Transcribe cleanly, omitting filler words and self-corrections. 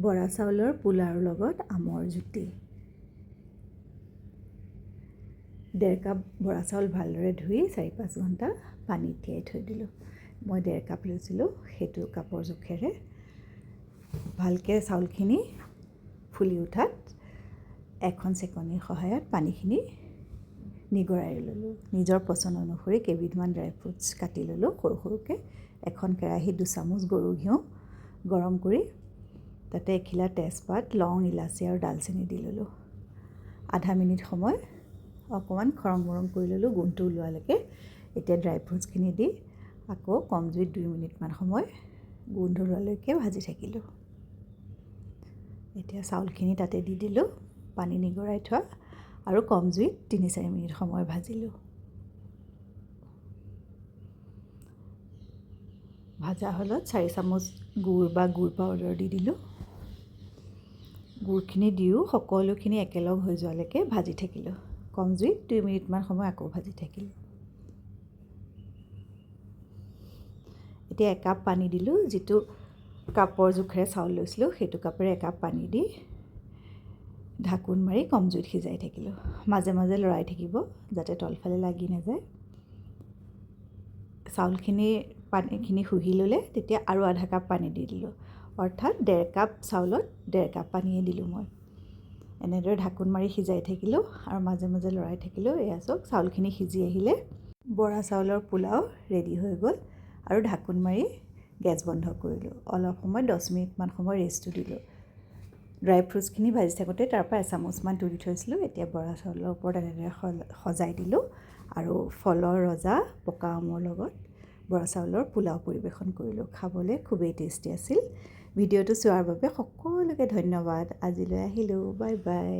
বৰা চাউলৰ পোলাওৰ লগত আমৰ জুতি। 1.5 কাপ বৰা চাউল ভালদৰে ধুই 4-5 ঘণ্টা পানীত তিয়াই থৈ দিলোঁ। মই 1.5 কাপ লৈছিলোঁ, সেইটো কাপৰ জোখেৰে। ভালকৈ চাউলখিনি ফুলি উঠাত এখন চেকনিৰ সহায়ত পানীখিনি নিগৰাই ল'লোঁ। নিজৰ পচন্দ অনুসৰি কেইবিধমান ড্ৰাই ফ্ৰুটছ কাটি ল'লোঁ সৰু সৰুকৈ। এখন কেৰাহীত 2 চামুচ গৰু ঘিউ গৰম কৰি তাতে এখিলা তেজপাত, লং, ইলাচি আৰু ডালচেনি দি ল'লোঁ। আধা মিনিট সময় অকণমান খৰং মৰং কৰি ল'লোঁ গোন্ধটো ওলোৱালৈকে। এতিয়া ড্ৰাই ফ্ৰুটছখিনি দি আকৌ কম জুইত 2 মিনিটমান সময় গোন্ধ ওলোৱালৈকে ভাজি থাকিলোঁ। এতিয়া চাউলখিনি তাতে দি দিলোঁ, পানী নিগৰাই থোৱা, আৰু কম জুইত 3-4 মিনিট সময় ভাজিলোঁ। ভাজা হ'লত 4 চামুচ গুড় বা গুড় পাউডাৰ দি দিলোঁ। গুড়খিনি দিও সকলোখিনি একেলগ হৈ যোৱালৈকে ভাজি থাকিলোঁ। কম জুইত 2 মিনিটমান সময় আকৌ ভাজি থাকিলোঁ। এতিয়া 1 কাপ পানী দিলোঁ, যিটো কাপৰ জোখেৰে চাউল লৈছিলোঁ সেইটো কাপেৰে 1 কাপ পানী দি ঢাকোন মাৰি কম জুইত সিজাই থাকিলোঁ। মাজে মাজে লৰাই থাকিব যাতে তলফালে লাগি নাযায়। পানীখিনি শুহি ল'লে তেতিয়া আৰু আধা কাপ পানী দি দিলোঁ, অৰ্থাৎ 1.5 কাপ চাউলত 1.5 কাপ পানীয়ে দিলোঁ মই। এনেদৰে ঢাকোন মাৰি সিজাই থাকিলোঁ আৰু মাজে মাজে লৰাই থাকিলোঁ। এয়া চাওক, চাউলখিনি সিজি আহিলে বৰা চাউলৰ পোলাও ৰেডি হৈ গ'ল। আৰু ঢাকোন মাৰি গেছ বন্ধ কৰিলোঁ। অলপ সময় 10 মিনিটমান সময় ৰেষ্টটো দিলোঁ। ড্ৰাই ফ্ৰুটছখিনি ভাজি থাকোঁতে তাৰ পৰা এচামুচমান তুলি থৈছিলোঁ। এতিয়া বৰা চাউলৰ ওপৰত এনেদৰে সজাই দিলোঁ আৰু ফলৰ ৰজা পকা আমৰ লগত বৰা চাউলৰ পোলাও পৰিৱেশন কৰিলোঁ। খাবলৈ খুবেই টেষ্টি আছিল। ভিডিঅ'টো চোৱাৰ বাবে সকলোকে ধন্যবাদ। আজিলৈ আহিলোঁ, বাই বাই।